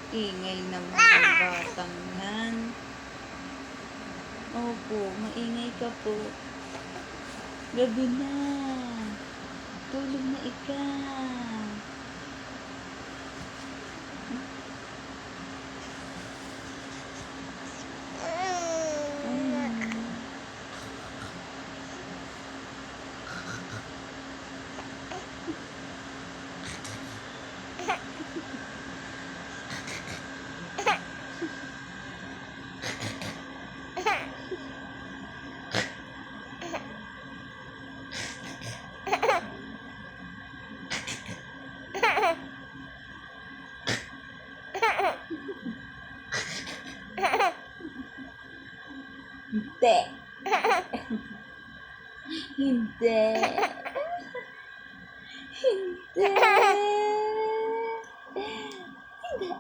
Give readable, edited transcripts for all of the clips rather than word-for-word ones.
Ingay naman ng batang yan. Opo, maingay ka po. Gabi na. Tulog na ikaw. Hindi. Hindi. Hindi. Hindi. Hindi.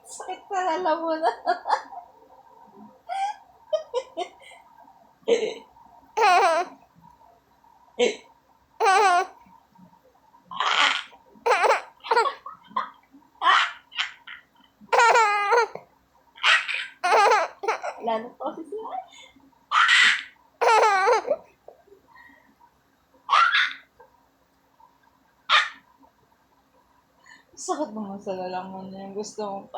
Sakit pa alam mo na. Lalo pa kasi siya. Sakit naman sa lalaman niya. Gusto mong